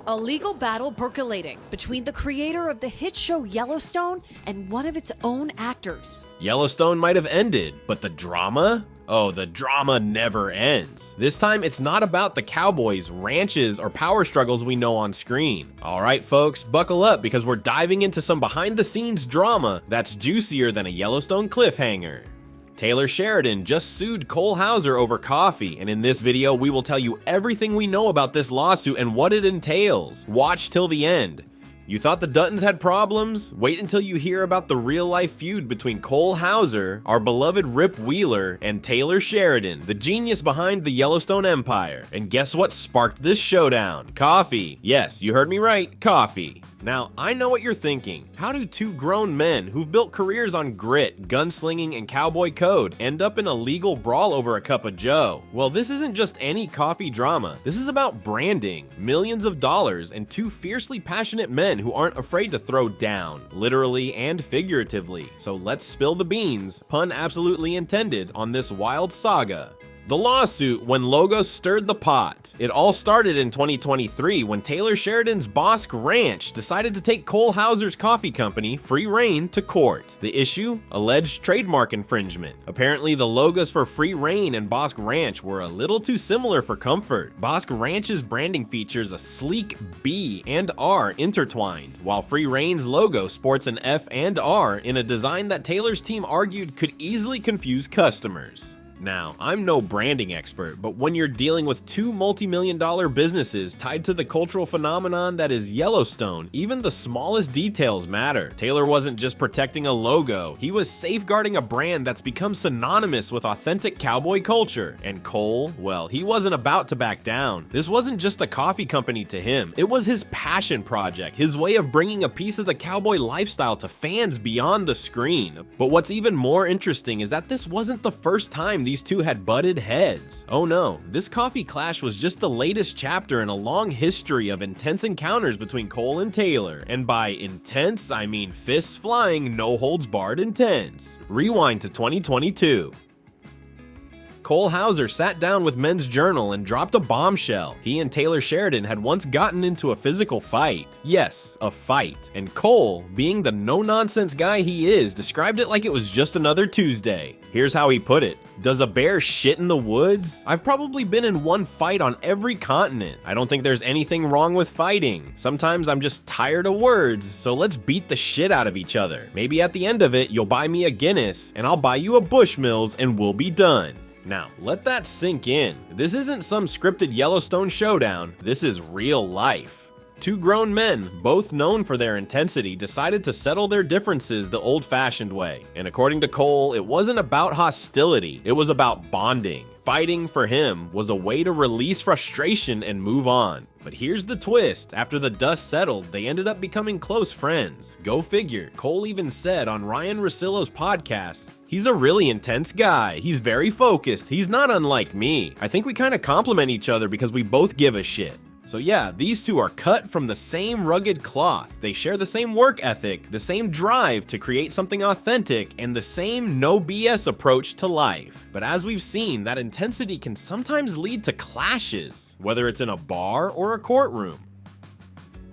A legal battle percolating between the creator of the hit show Yellowstone and one of its own actors. Yellowstone might have ended, but the drama? Oh, the drama never ends. This time, it's not about the cowboys, ranches, or power struggles we know on screen. Alright folks, buckle up because we're diving into some behind-the-scenes drama that's juicier than a Yellowstone cliffhanger. Taylor Sheridan just sued Cole Hauser over coffee, and in this video we will tell you everything we know about this lawsuit and what it entails. Watch till the end. You thought the Duttons had problems? Wait until you hear about the real-life feud between Cole Hauser, our beloved Rip Wheeler, and Taylor Sheridan, the genius behind the Yellowstone Empire. And guess what sparked this showdown? Coffee. Yes, you heard me right, coffee. Now, I know what you're thinking. How do two grown men who've built careers on grit, gunslinging, and cowboy code end up in a legal brawl over a cup of joe? Well, this isn't just any coffee drama. This is about branding, millions of dollars, and two fiercely passionate men who aren't afraid to throw down, literally and figuratively. So let's spill the beans, pun absolutely intended, on this wild saga. The lawsuit when logos stirred the pot. It all started in 2023 when Taylor Sheridan's Bosque Ranch decided to take Cole Hauser's coffee company, Free Reign, to court. The issue? Alleged trademark infringement. Apparently, the logos for Free Reign and Bosque Ranch were a little too similar for comfort. Bosque Ranch's branding features a sleek B and R intertwined, while Free Reign's logo sports an F and R in a design that Taylor's team argued could easily confuse customers. Now, I'm no branding expert, but when you're dealing with two multi-million-dollar businesses tied to the cultural phenomenon that is Yellowstone, even the smallest details matter. Taylor wasn't just protecting a logo, he was safeguarding a brand that's become synonymous with authentic cowboy culture. And Cole, well, he wasn't about to back down. This wasn't just a coffee company to him, it was his passion project, his way of bringing a piece of the cowboy lifestyle to fans beyond the screen. But what's even more interesting is that this wasn't the first time these two had butted heads. Oh no, this coffee clash was just the latest chapter in a long history of intense encounters between Cole and Taylor. And by intense, I mean fists flying, no holds barred intense. Rewind to 2022. Cole Hauser sat down with Men's Journal and dropped a bombshell. He and Taylor Sheridan had once gotten into a physical fight. Yes, a fight. And Cole, being the no-nonsense guy he is, described it like it was just another Tuesday. Here's how he put it. Does a bear shit in the woods? I've probably been in one fight on every continent. I don't think there's anything wrong with fighting. Sometimes I'm just tired of words, so let's beat the shit out of each other. Maybe at the end of it, you'll buy me a Guinness, and I'll buy you a Bushmills, and we'll be done. Now, let that sink in. This isn't some scripted Yellowstone showdown, this is real life. Two grown men, both known for their intensity, decided to settle their differences the old-fashioned way. And according to Cole, it wasn't about hostility, it was about bonding. Fighting, for him, was a way to release frustration and move on. But here's the twist, after the dust settled, they ended up becoming close friends. Go figure. Cole even said on Ryan Russillo's podcast, "He's a really intense guy. He's very focused. He's not unlike me. I think we kind of complement each other because we both give a shit." So yeah, these two are cut from the same rugged cloth. They share the same work ethic, the same drive to create something authentic, and the same no BS approach to life. But as we've seen, that intensity can sometimes lead to clashes, whether it's in a bar or a courtroom.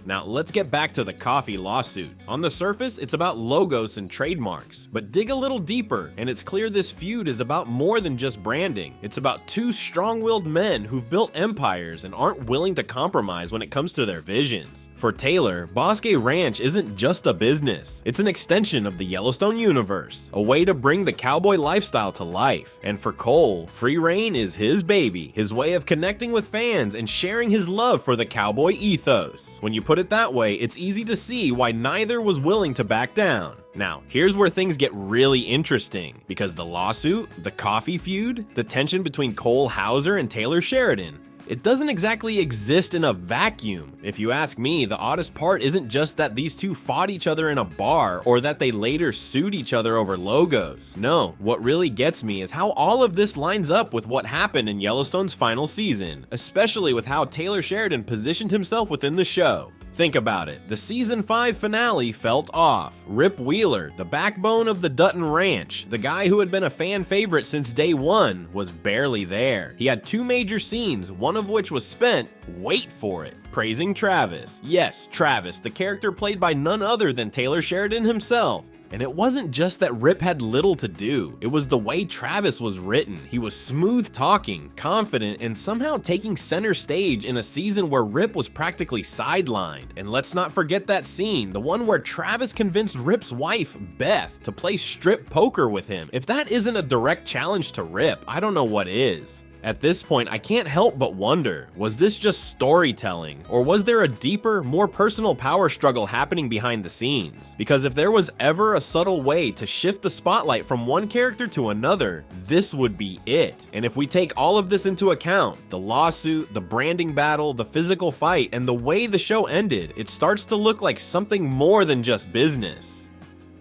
Now, let's get back to the coffee lawsuit. On the surface, it's about logos and trademarks, but dig a little deeper, and it's clear this feud is about more than just branding. It's about two strong-willed men who've built empires and aren't willing to compromise when it comes to their visions. For Taylor, Bosque Ranch isn't just a business. It's an extension of the Yellowstone universe, a way to bring the cowboy lifestyle to life. And for Cole, Free Reign is his baby, his way of connecting with fans and sharing his love for the cowboy ethos. When you put it that way, it's easy to see why neither was willing to back down. Now, here's where things get really interesting, because the lawsuit, the coffee feud, the tension between Cole Hauser and Taylor Sheridan, it doesn't exactly exist in a vacuum. If you ask me, the oddest part isn't just that these two fought each other in a bar or that they later sued each other over logos. No, what really gets me is how all of this lines up with what happened in Yellowstone's final season, especially with how Taylor Sheridan positioned himself within the show. Think about it. The season 5 finale felt off. Rip Wheeler, the backbone of the Dutton Ranch, the guy who had been a fan favorite since day one, was barely there. He had 2 major scenes, one of which was spent, wait for it, praising Travis. Yes, Travis, the character played by none other than Taylor Sheridan himself. And it wasn't just that Rip had little to do, it was the way Travis was written. He was smooth talking, confident, and somehow taking center stage in a season where Rip was practically sidelined. And let's not forget that scene, the one where Travis convinced Rip's wife, Beth, to play strip poker with him. If that isn't a direct challenge to Rip, I don't know what is. At this point, I can't help but wonder, was this just storytelling, or was there a deeper, more personal power struggle happening behind the scenes? Because if there was ever a subtle way to shift the spotlight from one character to another, this would be it. And if we take all of this into account, the lawsuit, the branding battle, the physical fight, and the way the show ended, it starts to look like something more than just business.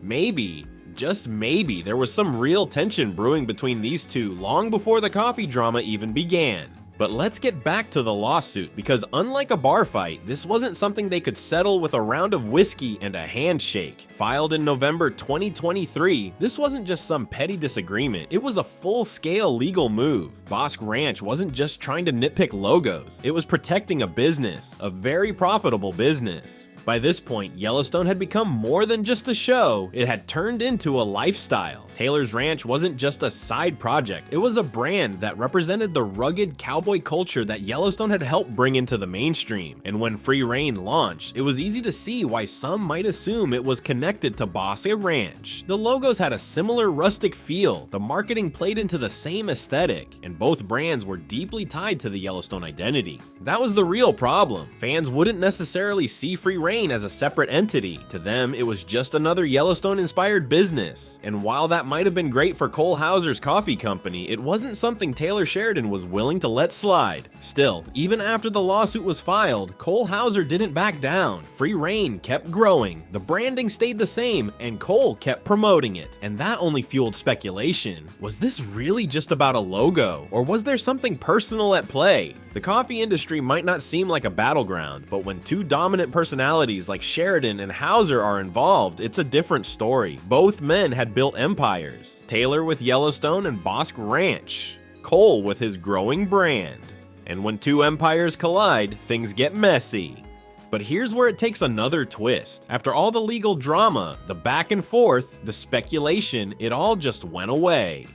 Maybe, just maybe, there was some real tension brewing between these two long before the coffee drama even began. But let's get back to the lawsuit, because unlike a bar fight, this wasn't something they could settle with a round of whiskey and a handshake. Filed in November 2023, this wasn't just some petty disagreement, it was a full-scale legal move. Bosque Ranch wasn't just trying to nitpick logos, it was protecting a business, a very profitable business. By this point, Yellowstone had become more than just a show, it had turned into a lifestyle. Taylor's Ranch wasn't just a side project, it was a brand that represented the rugged cowboy culture that Yellowstone had helped bring into the mainstream. And when Free Reign launched, it was easy to see why some might assume it was connected to Bosque Ranch. The logos had a similar rustic feel, the marketing played into the same aesthetic, and both brands were deeply tied to the Yellowstone identity. That was the real problem. Fans wouldn't necessarily see Free Reign as a separate entity. To them, it was just another Yellowstone-inspired business. And while that might have been great for Cole Hauser's coffee company, it wasn't something Taylor Sheridan was willing to let slide. Still, even after the lawsuit was filed, Cole Hauser didn't back down. Free Reign kept growing, the branding stayed the same, and Cole kept promoting it. And that only fueled speculation. Was this really just about a logo, or was there something personal at play? The coffee industry might not seem like a battleground, but when two dominant personalities like Sheridan and Hauser are involved, it's a different story. Both men had built empires, Taylor with Yellowstone and Bosque Ranch, Cole with his growing brand. And when two empires collide, things get messy. But here's where it takes another twist. After all the legal drama, the back and forth, the speculation, it all just went away.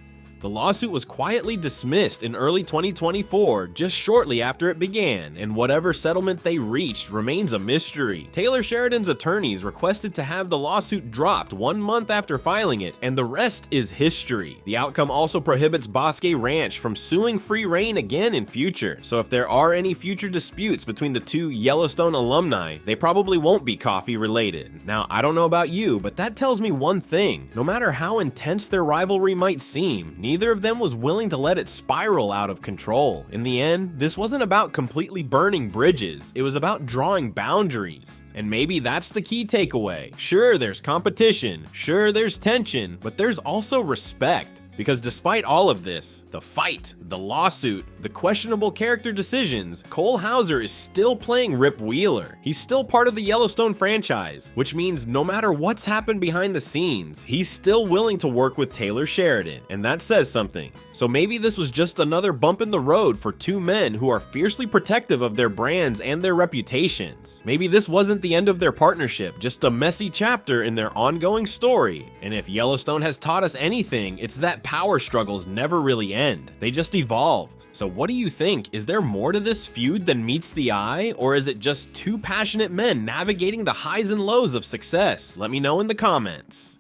The lawsuit was quietly dismissed in early 2024, just shortly after it began, and whatever settlement they reached remains a mystery. Taylor Sheridan's attorneys requested to have the lawsuit dropped 1 month after filing it, and the rest is history. The outcome also prohibits Bosque Ranch from suing Free Reign again in future, so if there are any future disputes between the two Yellowstone alumni, they probably won't be coffee related. Now, I don't know about you, but that tells me one thing. No matter how intense their rivalry might seem, neither of them was willing to let it spiral out of control. In the end, this wasn't about completely burning bridges, it was about drawing boundaries. And maybe that's the key takeaway. Sure, there's competition, sure, there's tension, but there's also respect. Because despite all of this, the fight, the lawsuit, the questionable character decisions, Cole Hauser is still playing Rip Wheeler. He's still part of the Yellowstone franchise, which means no matter what's happened behind the scenes, he's still willing to work with Taylor Sheridan, and that says something. So maybe this was just another bump in the road for two men who are fiercely protective of their brands and their reputations. Maybe this wasn't the end of their partnership, just a messy chapter in their ongoing story. And if Yellowstone has taught us anything, it's that power struggles never really end. They just evolve. So what do you think? Is there more to this feud than meets the eye? Or is it just two passionate men navigating the highs and lows of success? Let me know in the comments.